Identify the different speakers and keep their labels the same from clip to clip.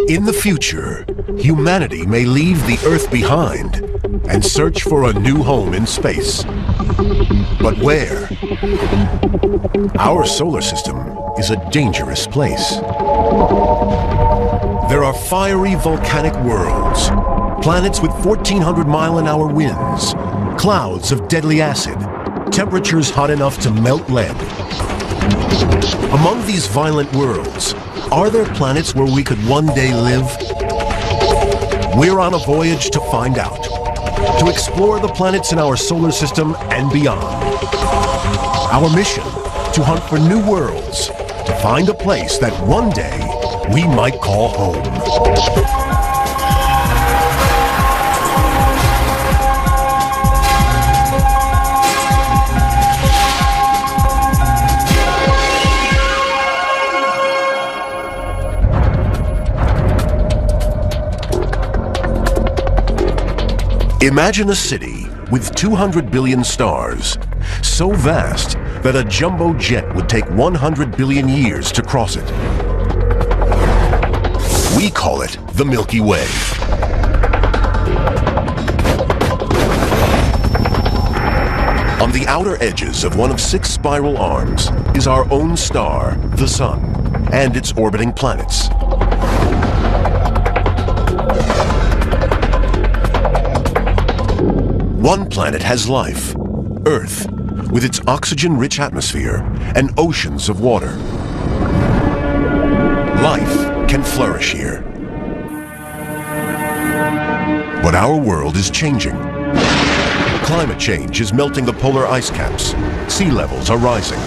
Speaker 1: In the future, humanity may leave the Earth behind and search for a new home in space. But where? Our solar system is a dangerous place. There are fiery volcanic worlds, planets with 1,400-mile-an-hour winds, clouds of deadly acid, temperatures hot enough to melt lead. Among these violent worlds, are there planets where we could one day live? We're on a voyage to find out, to explore the planets in our solar system and beyond. Our mission, to hunt for new worlds, to find a place that one day we might call home. Imagine a city with 200 billion stars, so vast that a jumbo jet would take 100 billion years to cross it. We call it the Milky Way. On the outer edges of one of 6 spiral arms is our own star, the Sun, and its orbiting planets. One planet has life, Earth, with its oxygen-rich atmosphere and oceans of water. Life can flourish here. But our world is changing. Climate change is melting the polar ice caps. Sea levels are rising.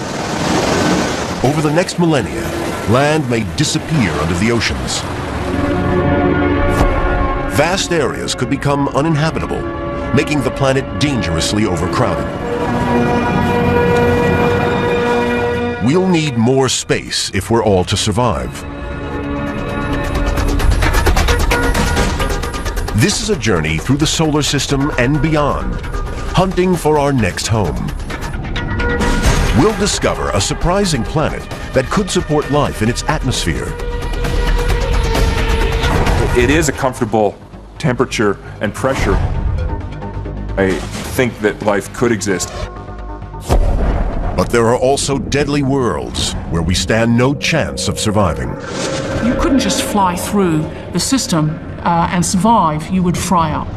Speaker 1: Over the next millennia, land may disappear under the oceans. Vast areas could become uninhabitable, making the planet dangerously overcrowded. We'll need more space if we're all to survive. This is a journey through the solar system and beyond, hunting for our next home. We'll discover a surprising planet that could support life in its atmosphere.
Speaker 2: It is a comfortable temperature and pressure. I think that life could exist.
Speaker 1: But there are also deadly worlds where we stand no chance of surviving.
Speaker 3: You couldn't just fly through the system and survive. You would fry up.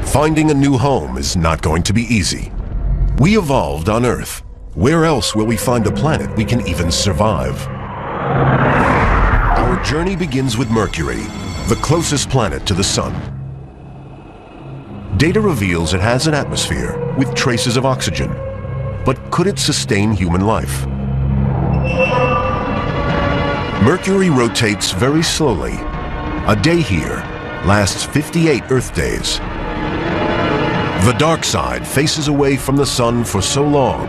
Speaker 1: Finding a new home is not going to be easy. We evolved on Earth. Where else will we find a planet we can even survive? Our journey begins with Mercury, the closest planet to the Sun. Data reveals it has an atmosphere with traces of oxygen. But could it sustain human life? Mercury rotates very slowly. A day here lasts 58 Earth days. The dark side faces away from the Sun for so long,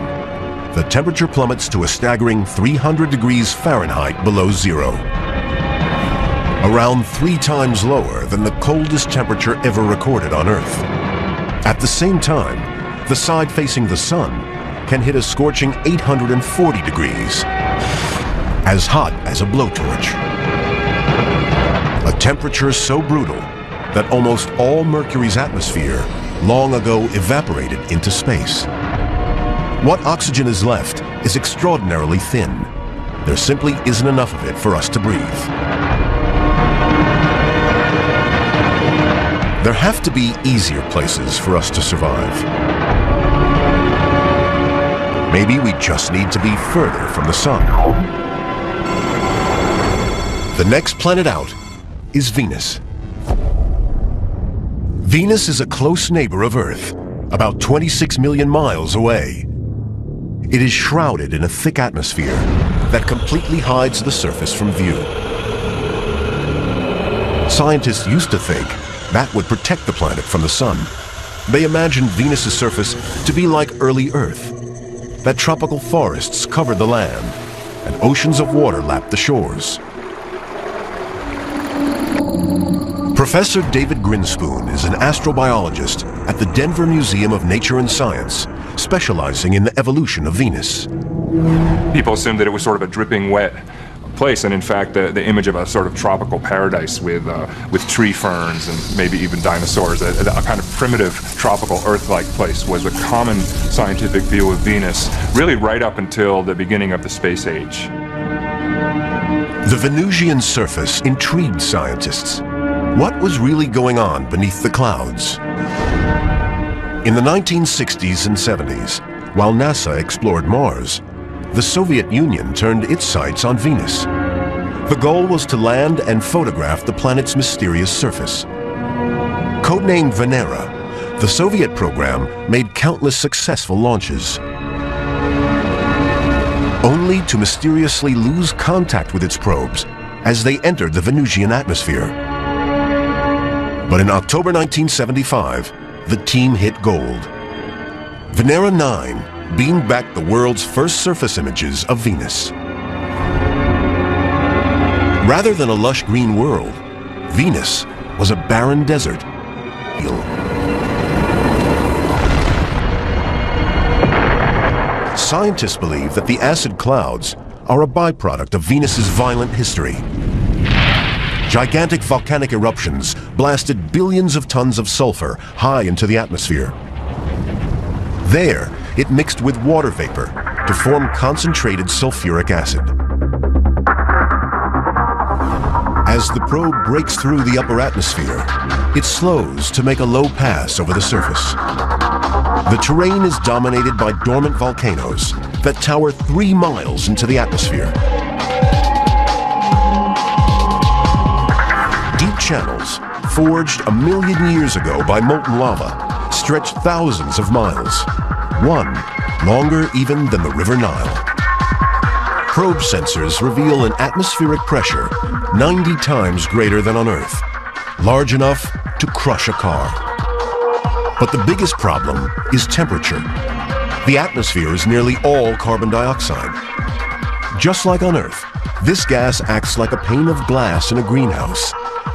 Speaker 1: the temperature plummets to a staggering 300 degrees Fahrenheit below zero. Around 3 times lower than the coldest temperature ever recorded on Earth. At the same time, the side facing the Sun can hit a scorching 840 degrees, as hot as a blowtorch. A temperature so brutal that almost all Mercury's atmosphere long ago evaporated into space. What oxygen is left is extraordinarily thin. There simply isn't enough of it for us to breathe. There have to be easier places for us to survive. Maybe we just need to be further from the Sun. The next planet out is Venus. Venus is a close neighbor of Earth, about 26 million miles away. It is shrouded in a thick atmosphere that completely hides the surface from view. Scientists used to think that would protect the planet from the Sun. They imagined Venus's surface to be like early Earth, that tropical forests covered the land and oceans of water lapped the shores. Professor David Grinspoon is an astrobiologist at the Denver Museum of Nature and Science, specializing in the evolution of Venus.
Speaker 2: People assumed that it was sort of a dripping wet place. And in fact, the image of a sort of tropical paradise with tree ferns and maybe even dinosaurs, a kind of primitive tropical Earth-like place, was a common scientific view of Venus, really right up until the beginning of the space age.
Speaker 1: The Venusian surface intrigued scientists. What was really going on beneath the clouds? In the 1960s and 70s, while NASA explored Mars, the Soviet Union turned its sights on Venus. The goal was to land and photograph the planet's mysterious surface. Codenamed Venera, the Soviet program made countless successful launches, only to mysteriously lose contact with its probes as they entered the Venusian atmosphere. But in October 1975, the team hit gold. Venera 9 beamed back the world's first surface images of Venus. Rather than a lush green world, Venus was a barren desert. Scientists believe that the acid clouds are a byproduct of Venus's violent history. Gigantic volcanic eruptions blasted billions of tons of sulfur high into the atmosphere. There, it mixed with water vapor to form concentrated sulfuric acid. As the probe breaks through the upper atmosphere, it slows to make a low pass over the surface. The terrain is dominated by dormant volcanoes that tower 3 miles into the atmosphere. Deep channels, forged 1 million years ago by molten lava, stretch thousands of miles, one longer even than the River Nile. Probe sensors reveal an atmospheric pressure 90 times greater than on Earth, large enough to crush a car. But the biggest problem is temperature. The atmosphere is nearly all carbon dioxide. Just like on Earth, this gas acts like a pane of glass in a greenhouse,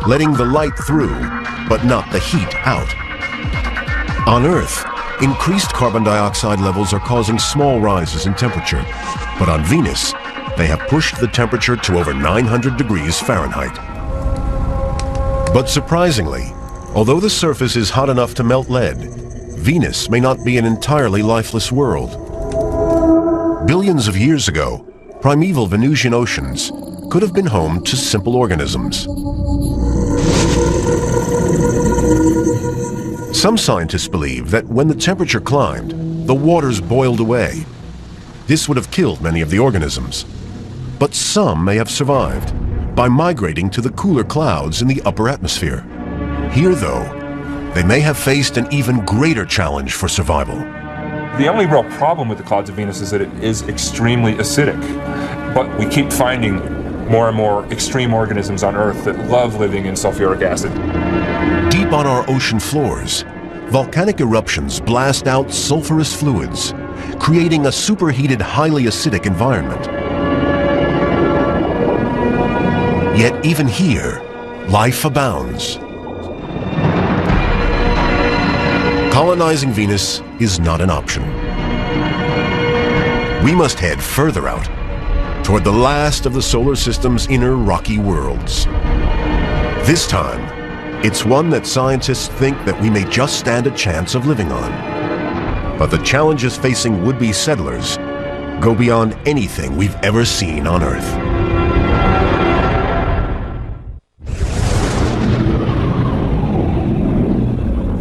Speaker 1: letting the light through, but not the heat out. On Earth, increased carbon dioxide levels are causing small rises in temperature, but on Venus, they have pushed the temperature to over 900 degrees Fahrenheit. But surprisingly, although the surface is hot enough to melt lead, Venus may not be an entirely lifeless world. Billions of years ago, primeval Venusian oceans could have been home to simple organisms. Some scientists believe that when the temperature climbed, the waters boiled away. This would have killed many of the organisms. But some may have survived by migrating to the cooler clouds in the upper atmosphere. Here, though, they may have faced an even greater challenge for survival.
Speaker 2: The only real problem with the clouds of Venus is that it is extremely acidic. But we keep finding more and more extreme organisms on Earth that love living in sulfuric acid.
Speaker 1: Deep on our ocean floors, volcanic eruptions blast out sulfurous fluids, creating a superheated, highly acidic environment. Yet even here, life abounds. Colonizing Venus is not an option. We must head further out, toward the last of the solar system's inner rocky worlds. This time, it's one that scientists think that we may just stand a chance of living on. But the challenges facing would-be settlers go beyond anything we've ever seen on Earth.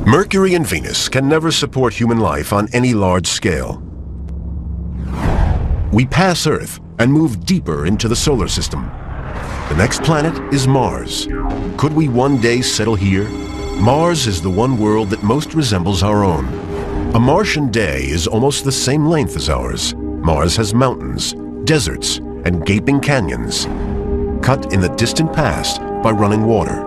Speaker 1: Mercury and Venus can never support human life on any large scale. We pass Earth and move deeper into the solar system. The next planet is Mars. Could we one day settle here? Mars is the one world that most resembles our own. A Martian day is almost the same length as ours. Mars has mountains, deserts, and gaping canyons, cut in the distant past by running water.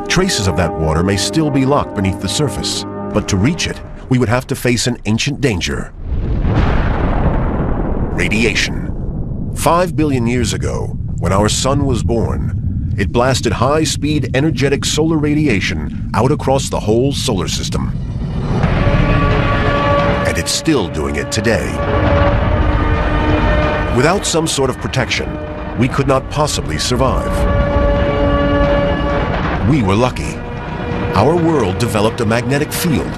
Speaker 1: Traces of that water may still be locked beneath the surface, but to reach it, we would have to face an ancient danger. Radiation. 5 billion years ago, when our sun was born, it blasted high-speed, energetic solar radiation out across the whole solar system. And it's still doing it today. Without some sort of protection, we could not possibly survive. We were lucky. Our world developed a magnetic field.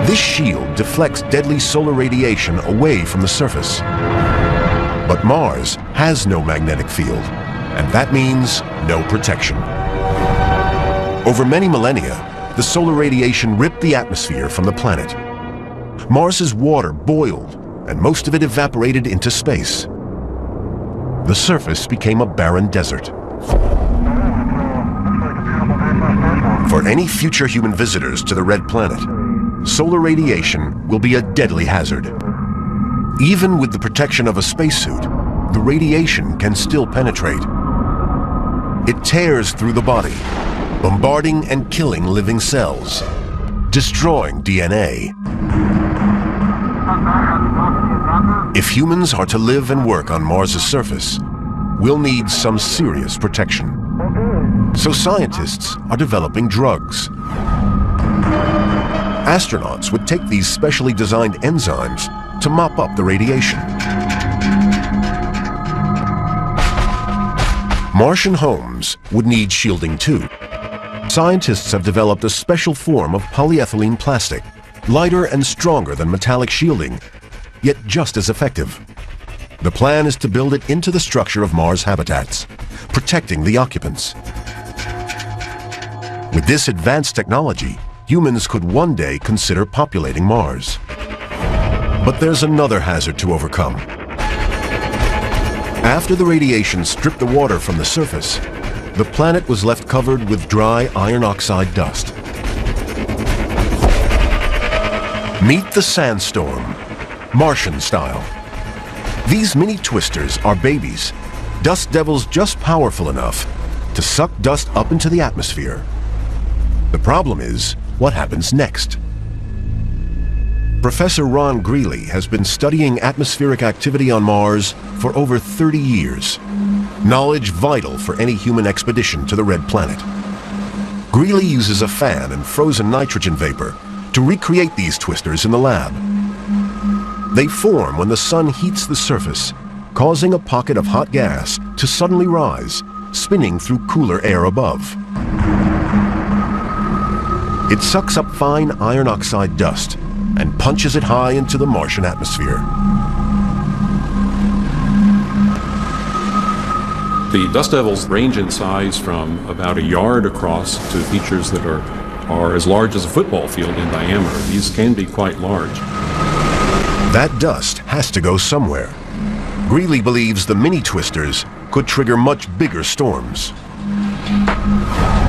Speaker 1: This shield deflects deadly solar radiation away from the surface. But Mars has no magnetic field, and that means no protection. Over many millennia, the solar radiation ripped the atmosphere from the planet. Mars's water boiled, and most of it evaporated into space. The surface became a barren desert. For any future human visitors to the Red Planet, solar radiation will be a deadly hazard. Even with the protection of a spacesuit, the radiation can still penetrate. It tears through the body, bombarding and killing living cells, destroying DNA. If humans are to live and work on Mars's surface, we'll need some serious protection. So scientists are developing drugs. Astronauts would take these specially designed enzymes to mop up the radiation. Martian homes would need shielding too. Scientists have developed a special form of polyethylene plastic, lighter and stronger than metallic shielding, yet just as effective. The plan is to build it into the structure of Mars habitats, protecting the occupants. With this advanced technology, humans could one day consider populating Mars. But there's another hazard to overcome. After the radiation stripped the water from the surface, the planet was left covered with dry iron oxide dust. Meet the sandstorm, Martian style. These mini twisters are babies, dust devils just powerful enough to suck dust up into the atmosphere. The problem is, what happens next? Professor Ron Greeley has been studying atmospheric activity on Mars for over 30 years. Knowledge vital for any human expedition to the Red Planet. Greeley uses a fan and frozen nitrogen vapor to recreate these twisters in the lab. They form when the sun heats the surface, causing a pocket of hot gas to suddenly rise, spinning through cooler air above. It sucks up fine iron oxide dust and punches it high into the Martian atmosphere.
Speaker 4: The dust devils range in size from about a yard across to features that are as large as a football field in diameter. These can be quite large.
Speaker 1: That dust has to go somewhere. Greeley believes the mini twisters could trigger much bigger storms.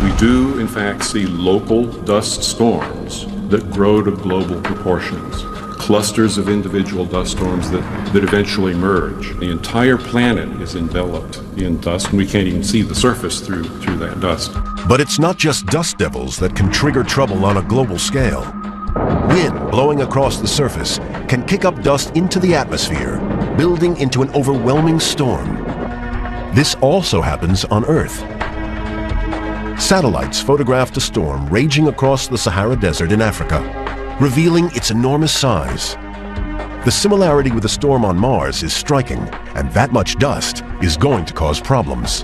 Speaker 4: We do, in fact, see local dust storms that grow to global proportions. Clusters of individual dust storms that eventually merge. The entire planet is enveloped in dust, and we can't even see the surface through that dust.
Speaker 1: But it's not just dust devils that can trigger trouble on a global scale. Wind blowing across the surface can kick up dust into the atmosphere, building into an overwhelming storm. This also happens on Earth. Satellites photographed a storm raging across the Sahara Desert in Africa, revealing its enormous size. The similarity with a storm on Mars is striking, and that much dust is going to cause problems.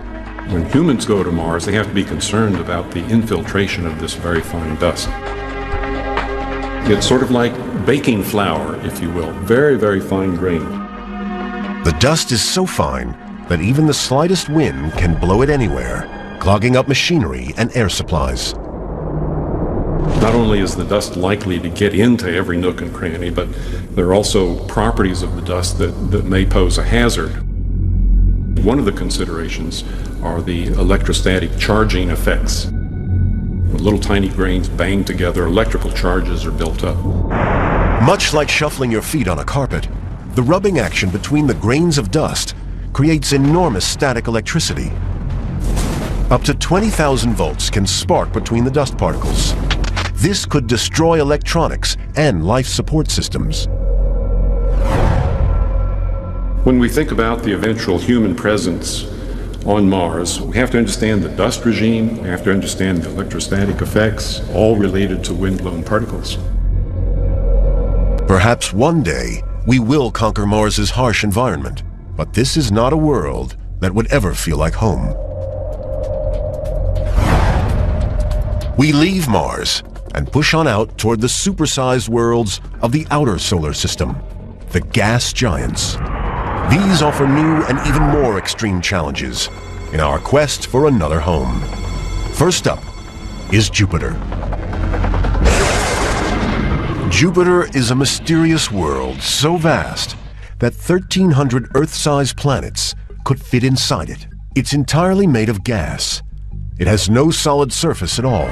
Speaker 4: When humans go to Mars, they have to be concerned about the infiltration of this very fine dust. It's sort of like baking flour, if you will, very, very fine grain.
Speaker 1: The dust is so fine that even the slightest wind can blow it anywhere, clogging up machinery and air supplies.
Speaker 4: Not only is the dust likely to get into every nook and cranny, but there are also properties of the dust that may pose a hazard. One of the considerations are the electrostatic charging effects. When little tiny grains bang together, electrical charges are built up.
Speaker 1: Much like shuffling your feet on a carpet, the rubbing action between the grains of dust creates enormous static electricity. Up to 20,000 volts can spark between the dust particles. This could destroy electronics and life support systems.
Speaker 4: When we think about the eventual human presence on Mars, we have to understand the dust regime, we have to understand the electrostatic effects, all related to wind-blown particles.
Speaker 1: Perhaps one day, we will conquer Mars's harsh environment, But this is not a world that would ever feel like home. We leave Mars and push on out toward the supersized worlds of the outer solar system, the gas giants. These offer new and even more extreme challenges in our quest for another home. First up is Jupiter. Jupiter is a mysterious world so vast that 1,300 Earth-sized planets could fit inside it. It's entirely made of gas. It has no solid surface at all.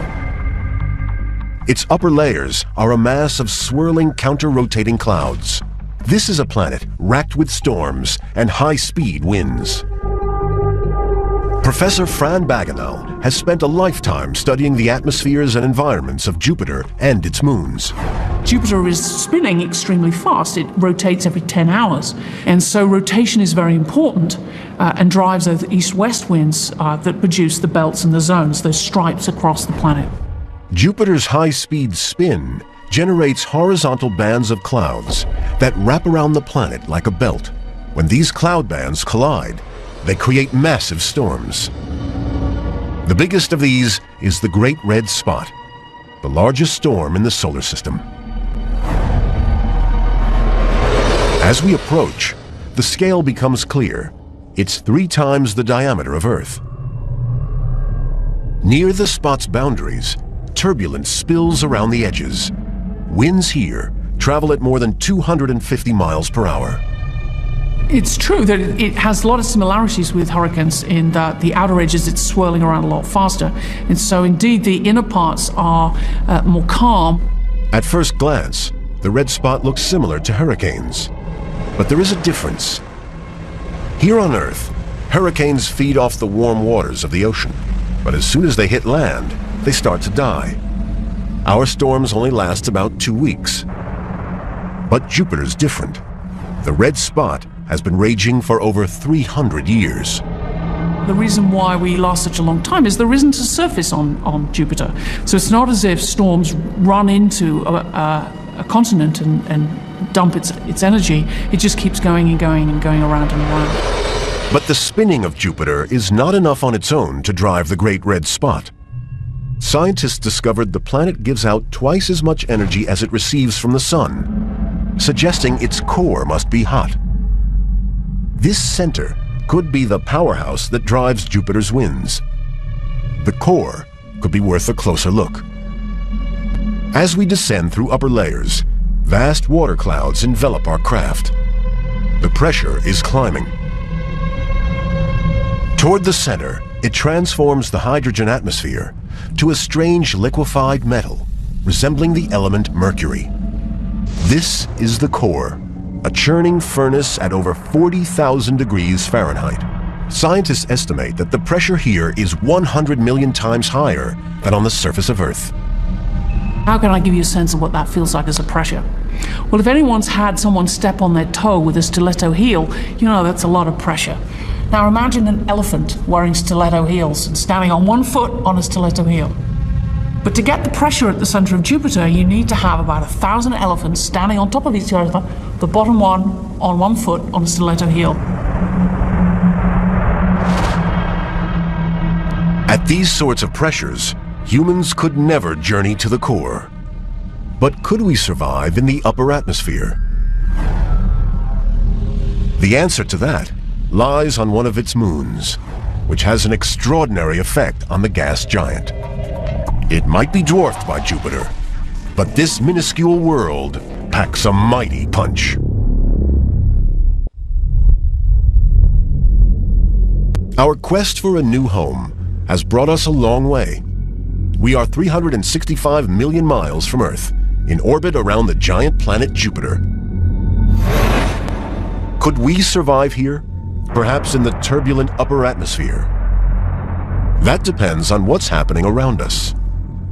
Speaker 1: Its upper layers are a mass of swirling counter-rotating clouds. This is a planet racked with storms and high-speed winds. Professor Fran Bagenal has spent a lifetime studying the atmospheres and environments of Jupiter and its moons.
Speaker 3: Jupiter is spinning extremely fast. It rotates every 10 hours. And so rotation is very important and drives those east-west winds that produce the belts and the zones, those stripes across the planet.
Speaker 1: Jupiter's high-speed spin generates horizontal bands of clouds that wrap around the planet like a belt. When these cloud bands collide, they create massive storms. The biggest of these is the Great Red Spot, the largest storm in the solar system. As we approach, the scale becomes clear. It's 3 times the diameter of Earth. Near the spot's boundaries, turbulence spills around the edges. Winds here travel at more than 250 miles per hour.
Speaker 3: It's true that it has a lot of similarities with hurricanes in that the outer edges, it's swirling around a lot faster. And so indeed the inner parts are more calm.
Speaker 1: At first glance, the red spot looks similar to hurricanes. But there is a difference. Here on Earth, hurricanes feed off the warm waters of the ocean. But as soon as they hit land, they start to die. Our storms only last about 2 weeks. But Jupiter's different. The red spot has been raging for over 300 years.
Speaker 3: The reason why we last such a long time is there isn't a surface on Jupiter. So it's not as if storms run into a continent and dump its energy. It just keeps going and going and going around and around.
Speaker 1: But the spinning of Jupiter is not enough on its own to drive the Great Red Spot. Scientists discovered the planet gives out twice as much energy as it receives from the sun, suggesting its core must be hot. This center could be the powerhouse that drives Jupiter's winds. The core could be worth a closer look. As we descend through upper layers, vast water clouds envelop our craft. The pressure is climbing. Toward the center, it transforms the hydrogen atmosphere to a strange liquefied metal, resembling the element mercury. This is the core, a churning furnace at over 40,000 degrees Fahrenheit. Scientists estimate that the pressure here is 100 million times higher than on the surface of Earth.
Speaker 3: How can I give you a sense of what that feels like as a pressure? Well, if anyone's had someone step on their toe with a stiletto heel, you know that's a lot of pressure. Now imagine an elephant wearing stiletto heels and standing on one foot on a stiletto heel. But to get the pressure at the center of Jupiter, you need to have about 1,000 elephants standing on top of each other, the bottom one on one foot on a stiletto heel.
Speaker 1: At these sorts of pressures, humans could never journey to the core. But could we survive in the upper atmosphere? The answer to that lies on one of its moons, which has an extraordinary effect on the gas giant. It might be dwarfed by Jupiter, but this minuscule world packs a mighty punch. Our quest for a new home has brought us a long way. We are 365 million miles from Earth, in orbit around the giant planet Jupiter. Could we survive here? Perhaps in the turbulent upper atmosphere? That depends on what's happening around us.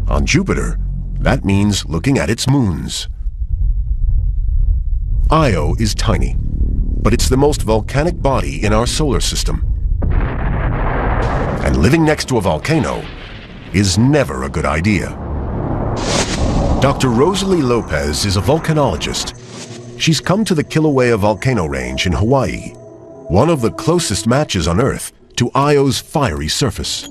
Speaker 1: On Jupiter, that means looking at its moons. Io is tiny, but it's the most volcanic body in our solar system. And living next to a volcano is never a good idea. Dr. Rosalie Lopez is a volcanologist. She's come to the Kilauea volcano range in Hawaii. one of the closest matches on Earth to Io's fiery surface.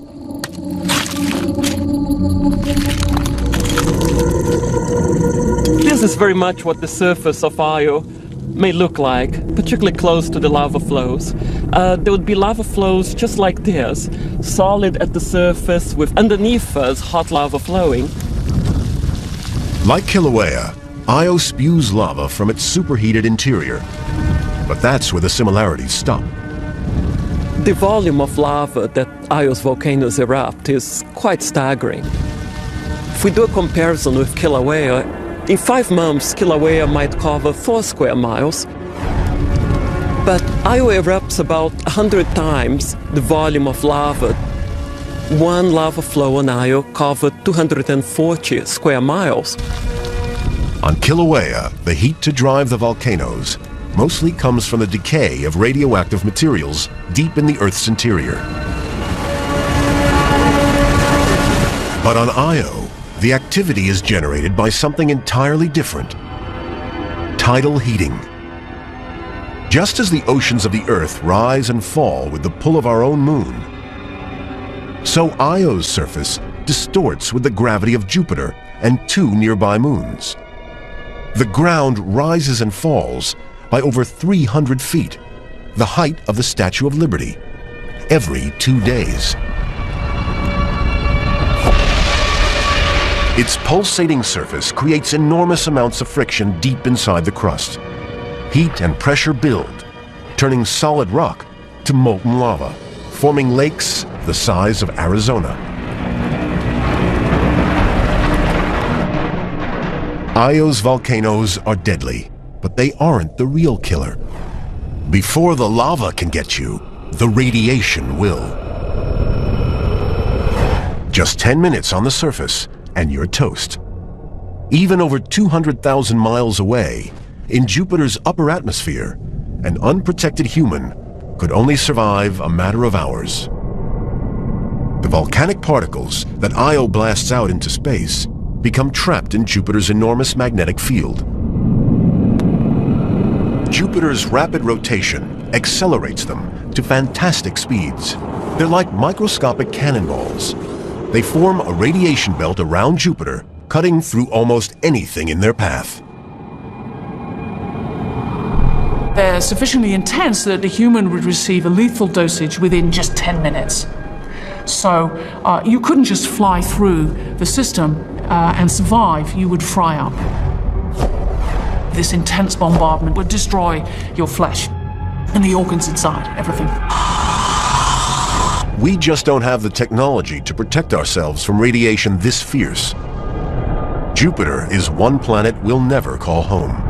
Speaker 5: This is very much what the surface of Io may look like, particularly close to the lava flows. There would be lava flows just like this, solid at the surface with underneath us hot lava flowing.
Speaker 1: Like Kilauea, Io spews lava from its superheated interior. But that's where the similarities stop.
Speaker 5: The volume of lava that Io's volcanoes erupt is quite staggering. If we do a comparison with Kilauea, in 5 months, Kilauea might cover 4 square miles. But Io erupts about 100 times the volume of lava. One lava flow on Io covered 240 square miles.
Speaker 1: On Kilauea, the heat to drive the volcanoes mostly comes from the decay of radioactive materials deep in the Earth's interior. But on Io, the activity is generated by something entirely different: tidal heating. Just as the oceans of the Earth rise and fall with the pull of our own moon, so Io's surface distorts with the gravity of Jupiter and 2 nearby moons. The ground rises and falls by over 300 feet, the height of the Statue of Liberty, every 2 days. Its pulsating surface creates enormous amounts of friction deep inside the crust. Heat and pressure build, turning solid rock to molten lava, forming lakes the size of Arizona. Io's volcanoes are deadly, but they aren't the real killer. Before the lava can get you, the radiation will. Just 10 minutes on the surface, and you're toast. Even over 200,000 miles away, in Jupiter's upper atmosphere, an unprotected human could only survive a matter of hours. The volcanic particles that Io blasts out into space become trapped in Jupiter's enormous magnetic field. Jupiter's rapid rotation accelerates them to fantastic speeds. They're like microscopic cannonballs. They form a radiation belt around Jupiter, cutting through almost anything in their path.
Speaker 3: They're sufficiently intense that the human would receive a lethal dosage within just 10 minutes. So you couldn't just fly through the system and survive, you would fry up. This intense bombardment would destroy your flesh and the organs inside, everything.
Speaker 1: We just don't have the technology to protect ourselves from radiation this fierce. Jupiter is one planet we'll never call home.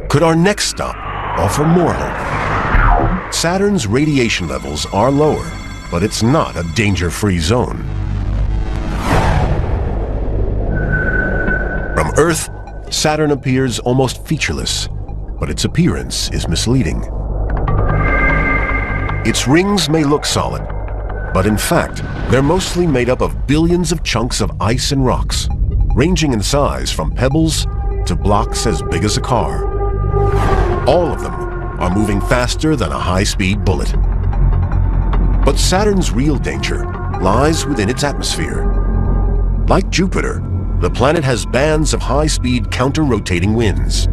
Speaker 1: Could our next stop offer more hope? Saturn's radiation levels are lower, but it's not a danger-free zone. From Earth, Saturn appears almost featureless, but its appearance is misleading. Its rings may look solid, but in fact, they're mostly made up of billions of chunks of ice and rocks, ranging in size from pebbles to blocks as big as a car. All of them are moving faster than a high-speed bullet. But Saturn's real danger lies within its atmosphere. Like Jupiter, the planet has bands of high-speed counter-rotating winds.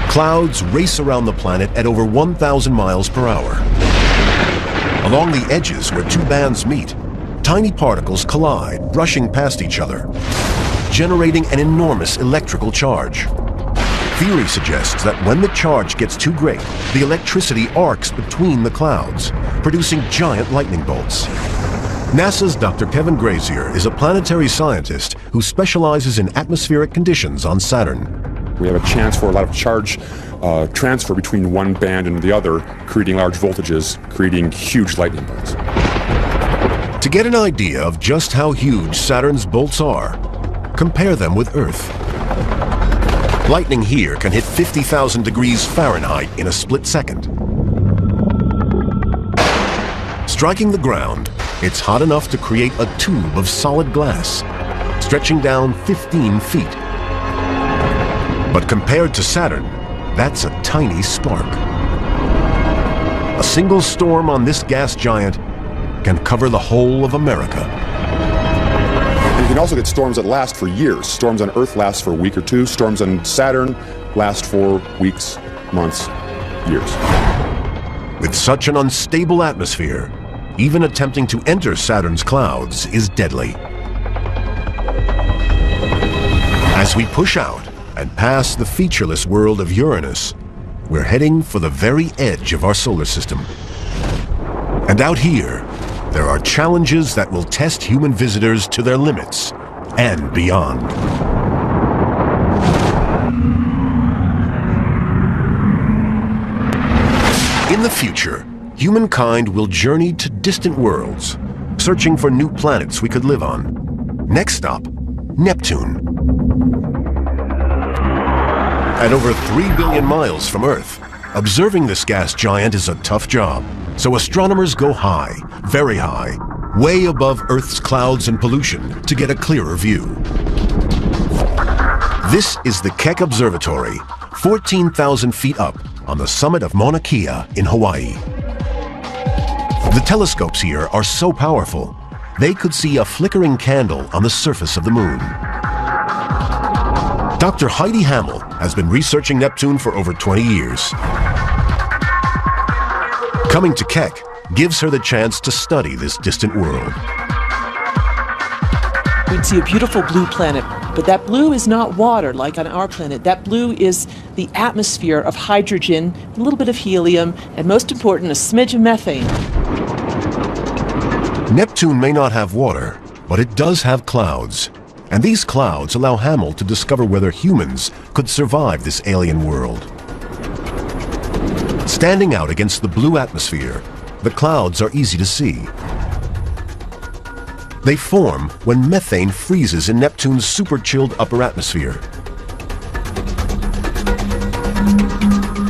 Speaker 1: Clouds race around the planet at over 1,000 miles per hour. Along the edges where 2 bands meet, tiny particles collide, brushing past each other, generating an enormous electrical charge. Theory suggests that when the charge gets too great, the electricity arcs between the clouds, producing giant lightning bolts. NASA's Dr. Kevin Grazier is a planetary scientist who specializes in atmospheric conditions on Saturn.
Speaker 6: We have a chance for a lot of charge transfer between one band and the other, creating large voltages, creating huge lightning bolts.
Speaker 1: To get an idea of just how huge Saturn's bolts are, compare them with Earth. Lightning here can hit 50,000 degrees Fahrenheit in a split second. Striking the ground, it's hot enough to create a tube of solid glass, stretching down 15 feet. But compared to Saturn, that's a tiny spark. A single storm on this gas giant can cover the whole of America.
Speaker 6: You can also get storms that last for years. Storms on Earth last for a week or two. Storms on Saturn last for weeks, months, years.
Speaker 1: With such an unstable atmosphere, even attempting to enter Saturn's clouds is deadly. As we push out and pass the featureless world of Uranus, we're heading for the very edge of our solar system. And out here, there are challenges that will test human visitors to their limits and beyond. In the future, humankind will journey to distant worlds, searching for new planets we could live on. Next stop, Neptune. At over 3 billion miles from Earth, observing this gas giant is a tough job, so astronomers go high, very high, way above Earth's clouds and pollution to get a clearer view. This is the Keck Observatory, 14,000 feet up on the summit of Mauna Kea in Hawaii. The telescopes here are so powerful, they could see a flickering candle on the surface of the moon. Dr. Heidi Hamill has been researching Neptune for over 20 years. Coming to Keck gives her the chance to study this distant world.
Speaker 7: We'd see a beautiful blue planet, but that blue is not water like on our planet. That blue is the atmosphere of hydrogen, a little bit of helium, and most important, a smidge of methane.
Speaker 1: Neptune may not have water, but it does have clouds. And these clouds allow Hamill to discover whether humans could survive this alien world. Standing out against the blue atmosphere, the clouds are easy to see. They form when methane freezes in Neptune's super-chilled upper atmosphere.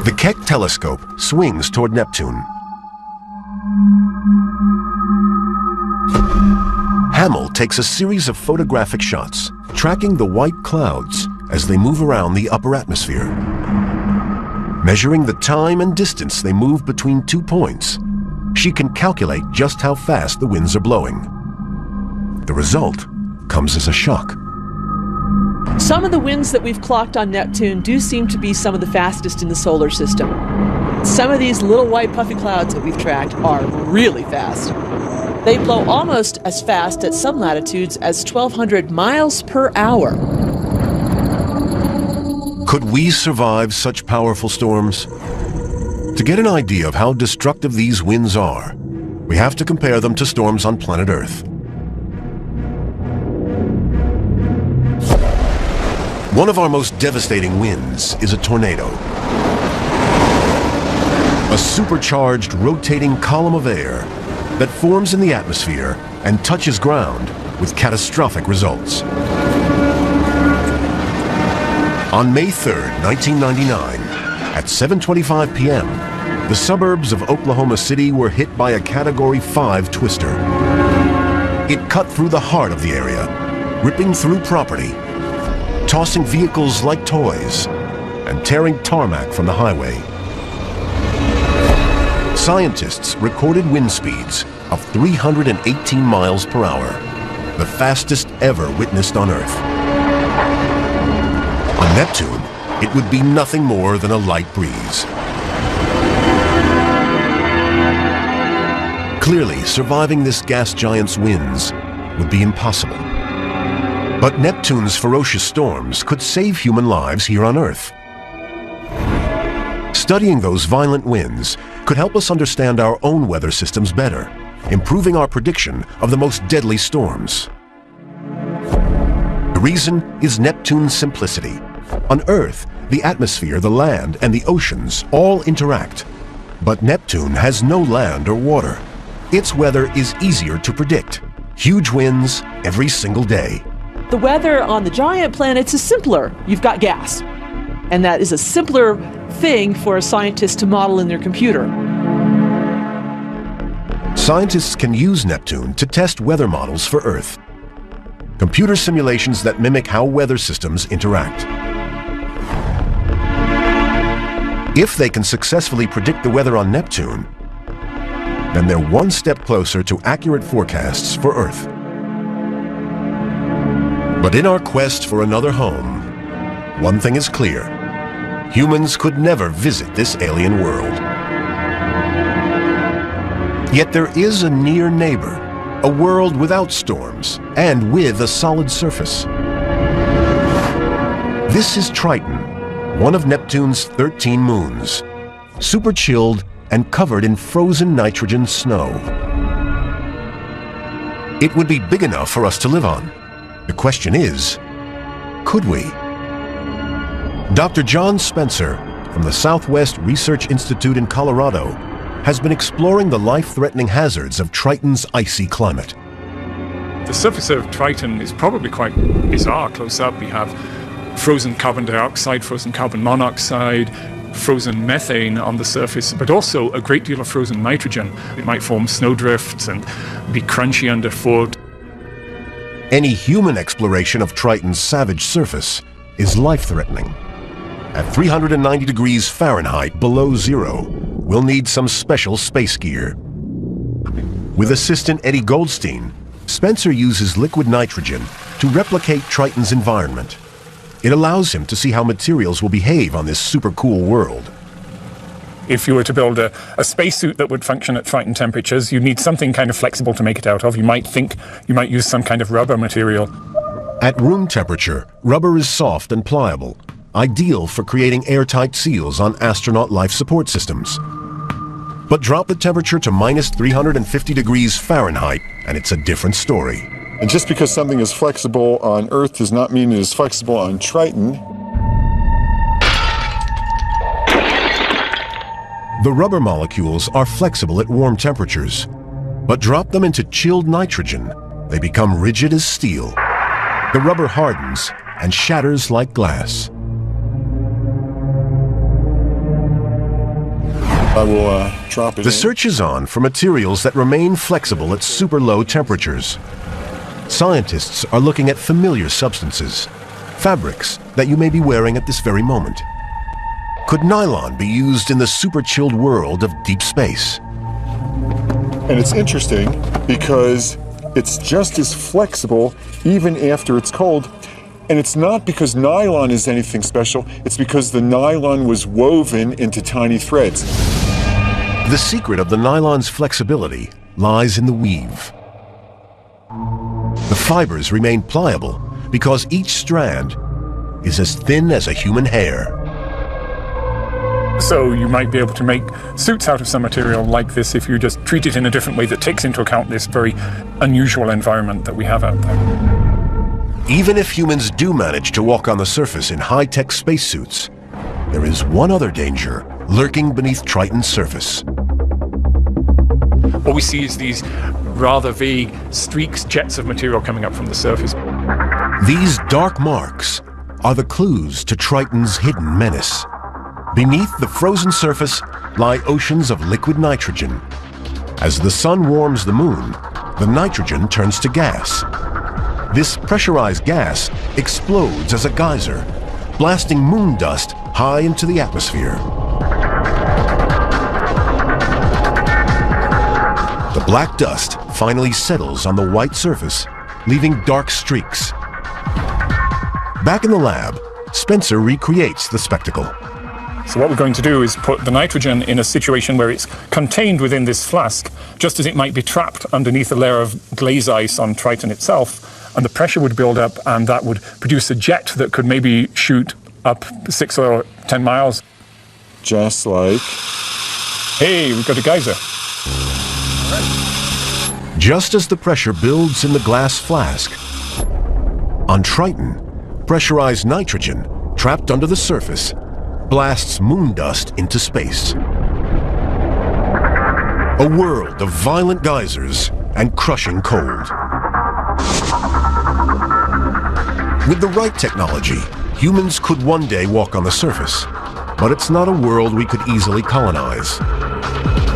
Speaker 1: The Keck telescope swings toward Neptune. Hamill takes a series of photographic shots, tracking the white clouds as they move around the upper atmosphere. Measuring the time and distance they move between 2 points, she can calculate just how fast the winds are blowing. The result comes as a shock.
Speaker 7: Some of the winds that we've clocked on Neptune do seem to be some of the fastest in the solar system. Some of these little white puffy clouds that we've tracked are really fast. They blow almost as fast at some latitudes as 1,200 miles per hour.
Speaker 1: Could we survive such powerful storms? To get an idea of how destructive these winds are, we have to compare them to storms on planet Earth. One of our most devastating winds is a tornado. A supercharged, rotating column of air that forms in the atmosphere and touches ground with catastrophic results. On May 3rd, 1999, at 7:25 p.m., the suburbs of Oklahoma City were hit by a Category 5 twister. It cut through the heart of the area, ripping through property, tossing vehicles like toys, and tearing tarmac from the highway. Scientists recorded wind speeds of 318 miles per hour, the fastest ever witnessed on Earth. On Neptune, it would be nothing more than a light breeze. Clearly, surviving this gas giant's winds would be impossible. But Neptune's ferocious storms could save human lives here on Earth. Studying those violent winds could help us understand our own weather systems better, improving our prediction of the most deadly storms. The reason is Neptune's simplicity. On Earth, the atmosphere, the land, and the oceans all interact. But Neptune has no land or water. Its weather is easier to predict. Huge winds every single day.
Speaker 7: The weather on the giant planets is simpler. You've got gas. And that is a simpler thing for a scientist to model in their computer.
Speaker 1: Scientists can use Neptune to test weather models for Earth. Computer simulations that mimic how weather systems interact. If they can successfully predict the weather on Neptune, then they're one step closer to accurate forecasts for Earth. But in our quest for another home, one thing is clear: humans could never visit this alien world. Yet there is a near neighbor, a world without storms and with a solid surface. This is Triton, one of Neptune's 13 moons, super chilled and covered in frozen nitrogen snow. It would be big enough for us to live on. The question is, could we? Dr. John Spencer from the Southwest Research Institute in Colorado has been exploring the life-threatening hazards of Triton's icy climate.
Speaker 8: The surface of Triton is probably quite bizarre close up. We have frozen carbon dioxide, frozen carbon monoxide, frozen methane on the surface, but also a great deal of frozen nitrogen. It might form snowdrifts and be crunchy underfoot.
Speaker 1: Any human exploration of Triton's savage surface is life-threatening. At 390 degrees Fahrenheit below zero, we'll need some special space gear. With assistant Eddie Goldstein, Spencer uses liquid nitrogen to replicate Triton's environment. It allows him to see how materials will behave on this super cool world.
Speaker 8: If you were to build a spacesuit that would function at Triton temperatures, you'd need something kind of flexible to make it out of. You might think you might use some kind of rubber material.
Speaker 1: At room temperature, rubber is soft and pliable, ideal for creating airtight seals on astronaut life support systems. But drop the temperature to minus 350 degrees Fahrenheit, and it's a different story.
Speaker 9: And just because something is flexible on Earth does not mean it is flexible on Triton.
Speaker 1: The rubber molecules are flexible at warm temperatures, but drop them into chilled nitrogen, they become rigid as steel. The rubber hardens and shatters like glass.
Speaker 9: I will drop it
Speaker 1: The search is on for materials that remain flexible at super low temperatures. Scientists are looking at familiar substances, fabrics that you may be wearing at this very moment. Could nylon be used in the super chilled world of deep space?
Speaker 9: And it's interesting because it's just as flexible even after it's cold. And it's not because nylon is anything special, it's because the nylon was woven into tiny threads.
Speaker 1: The secret of the nylon's flexibility lies in the weave. The fibers remain pliable because each strand is as thin as a human hair.
Speaker 8: So you might be able to make suits out of some material like this if you just treat it in a different way that takes into account this very unusual environment that we have out there.
Speaker 1: Even if humans do manage to walk on the surface in high-tech spacesuits, there is one other danger lurking beneath Triton's surface.
Speaker 8: What we see is these rather vague streaks, jets of material coming up from the surface.
Speaker 1: These dark marks are the clues to Triton's hidden menace. Beneath the frozen surface lie oceans of liquid nitrogen. As the sun warms the moon, the nitrogen turns to gas. This pressurized gas explodes as a geyser, blasting moon dust high into the atmosphere. The black dust finally settles on the white surface, leaving dark streaks. Back in the lab, Spencer recreates the spectacle.
Speaker 8: So what we're going to do is put the nitrogen in a situation where it's contained within this flask, just as it might be trapped underneath a layer of glaze ice on Triton itself, and the pressure would build up, and that would produce a jet that could maybe shoot up 6 or 10 miles.
Speaker 9: Just like...
Speaker 8: Hey, we've got a geyser.
Speaker 1: Just as the pressure builds in the glass flask, on Triton, pressurized nitrogen, trapped under the surface, blasts moon dust into space. A world of violent geysers and crushing cold. With the right technology, humans could one day walk on the surface, but it's not a world we could easily colonize.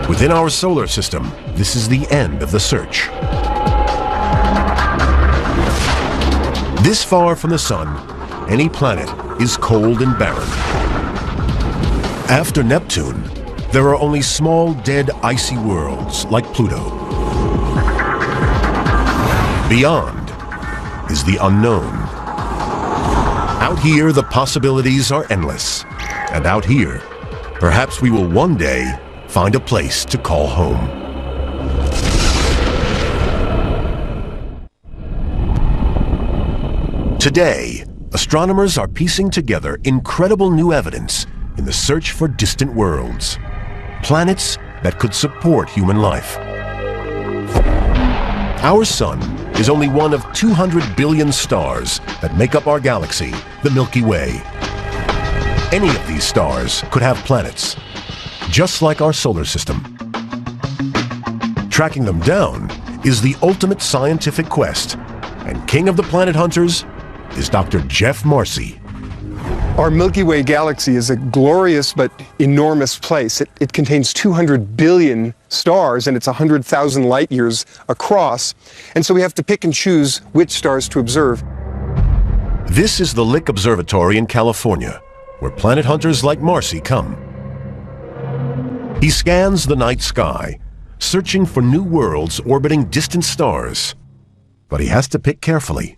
Speaker 1: Within our solar system, this is the end of the search. This far from the sun, any planet is cold and barren. After Neptune, there are only small, dead, icy worlds like Pluto. Beyond is the unknown. Out here, the possibilities are endless. And out here, perhaps we will one day find a place to call home. Today, astronomers are piecing together incredible new evidence in the search for distant worlds, planets that could support human life. Our sun is only one of 200 billion stars that make up our galaxy, the Milky Way. Any of these stars could have planets, just like our solar system. Tracking them down is the ultimate scientific quest, and king of the planet hunters is Dr. Jeff Marcy.
Speaker 10: Our Milky Way galaxy is a glorious but enormous place. It contains 200 billion stars, and it's 100,000 light years across. And so we have to pick and choose which stars to observe.
Speaker 1: This is the Lick Observatory in California, where planet hunters like Marcy come. He scans the night sky, searching for new worlds orbiting distant stars. But he has to pick carefully.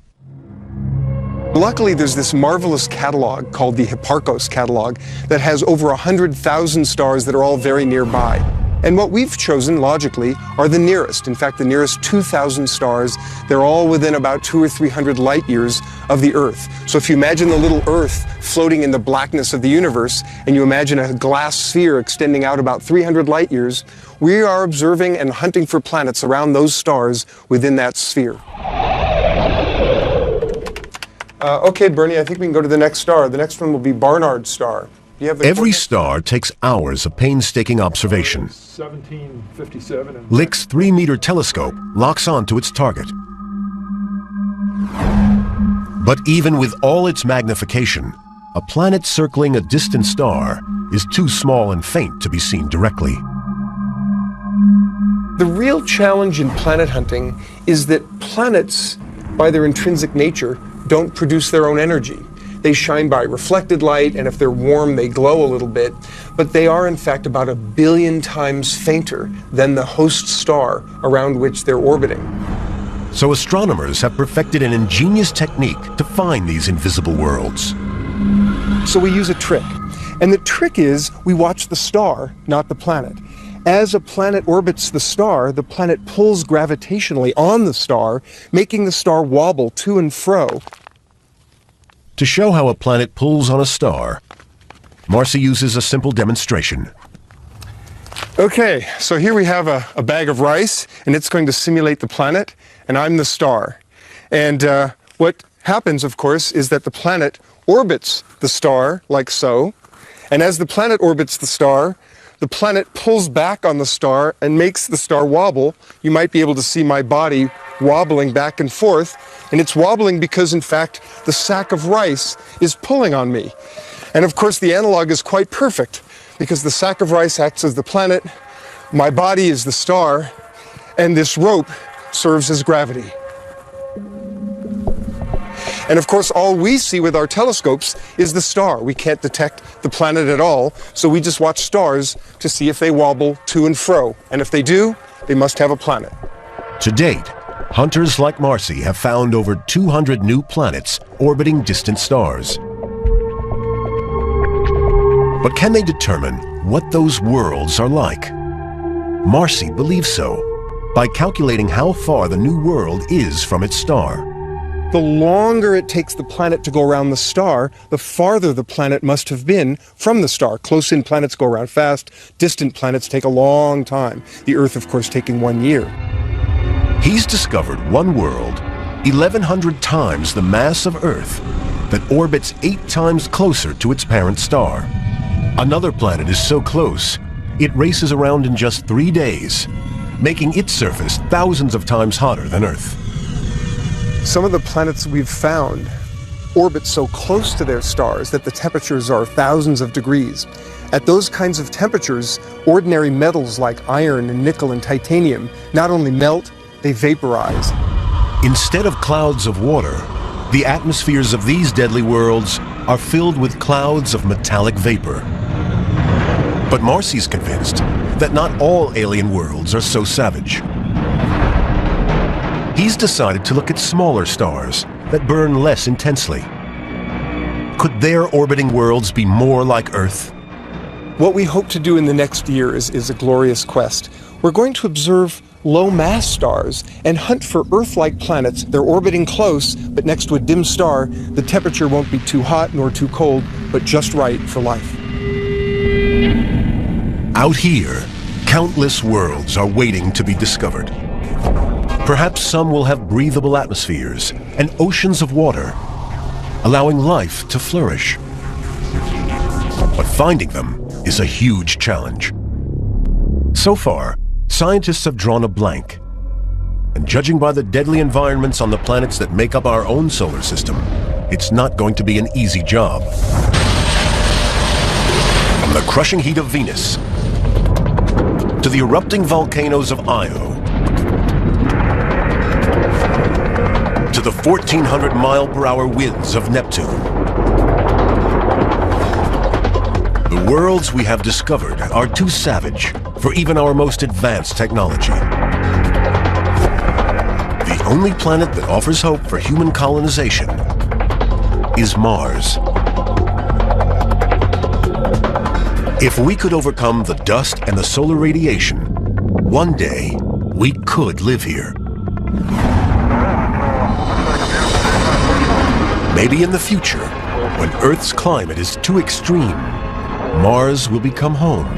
Speaker 10: Luckily, there's this marvelous catalog called the Hipparcos catalog that has over 100,000 stars that are all very nearby. And what we've chosen, logically, are the nearest. In fact, the nearest 2,000 stars, they're all within about 200 or 300 light years of the Earth. So if you imagine the little Earth floating in the blackness of the universe, and you imagine a glass sphere extending out about 300 light years, we are observing and hunting for planets around those stars within that sphere. Okay, Bernie, I think we can go to the next star. The next one will be Barnard's star.
Speaker 1: Every star takes hours of painstaking observation.
Speaker 9: 1757.
Speaker 1: Lick's 3-meter telescope locks onto its target. But even with all its magnification, a planet circling a distant star is too small and faint to be seen directly.
Speaker 10: The real challenge in planet hunting is that planets, by their intrinsic nature, don't produce their own energy. They shine by reflected light, and if they're warm, they glow a little bit. But they are, in fact, about 1 billion times fainter than the host star around which they're orbiting.
Speaker 1: So astronomers have perfected an ingenious technique to find these invisible worlds.
Speaker 10: So we use a trick. And the trick is we watch the star, not the planet. As a planet orbits the planet pulls gravitationally on the star, making the star wobble to and fro.
Speaker 1: To show how a planet pulls on a star, Marcy uses a simple demonstration.
Speaker 10: Okay, so here we have a bag of rice, and it's going to simulate the planet, and I'm the star. And what happens, of course, is that the planet orbits the star, like so. And as the planet orbits the star, the planet pulls back on the star and makes the star wobble. You might be able to see my body wobbling back and forth. And it's wobbling because, in fact, the sack of rice is pulling on me. And of course, the analog is quite perfect because the sack of rice acts as the planet, my body is the star, and this rope serves as gravity. And of course, all we see with our telescopes is the star. We can't detect the planet at all, so we just watch stars to see if they wobble to and fro. And if they do, they must have a planet.
Speaker 1: To date, hunters like Marcy have found over 200 new planets orbiting distant stars. But can they determine what those worlds are like? Marcy believes so by calculating how far the new world is from its star.
Speaker 10: The longer it takes the planet to go around the star, the farther the planet must have been from the star. Close-in planets go around fast. Distant planets take a long time. The Earth, of course, taking 1 year.
Speaker 1: He's discovered one world, 1,100 times the mass of Earth, that orbits 8 times closer to its parent star. Another planet is so close, it races around in just 3 days, making its surface thousands of times hotter than Earth.
Speaker 10: Some of the planets we've found orbit so close to their stars that the temperatures are thousands of degrees. At those kinds of temperatures, ordinary metals like iron and nickel and titanium not only melt, they vaporize.
Speaker 1: Instead of clouds of water, the atmospheres of these deadly worlds are filled with clouds of metallic vapor. But Marcy's convinced that not all alien worlds are so savage. He's decided to look at smaller stars that burn less intensely. Could their orbiting worlds be more like Earth?
Speaker 10: What we hope to do in the next year is a glorious quest. We're going to observe low-mass stars and hunt for Earth-like planets. They're orbiting close, but next to a dim star, the temperature won't be too hot nor too cold, but just right for life.
Speaker 1: Out here, countless worlds are waiting to be discovered. Perhaps some will have breathable atmospheres and oceans of water, allowing life to flourish. But finding them is a huge challenge. So far, scientists have drawn a blank. And judging by the deadly environments on the planets that make up our own solar system, it's not going to be an easy job. From the crushing heat of Venus to the erupting volcanoes of Io to the 1,400-mile-per-hour winds of Neptune, the worlds we have discovered are too savage for even our most advanced technology. The only planet that offers hope for human colonization is Mars. If we could overcome the dust and the solar radiation, one day we could live here. Maybe in the future, when Earth's climate is too extreme, Mars will become home.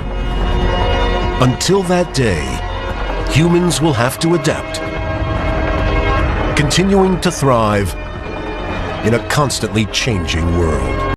Speaker 1: Until that day, humans will have to adapt, continuing to thrive in a constantly changing world.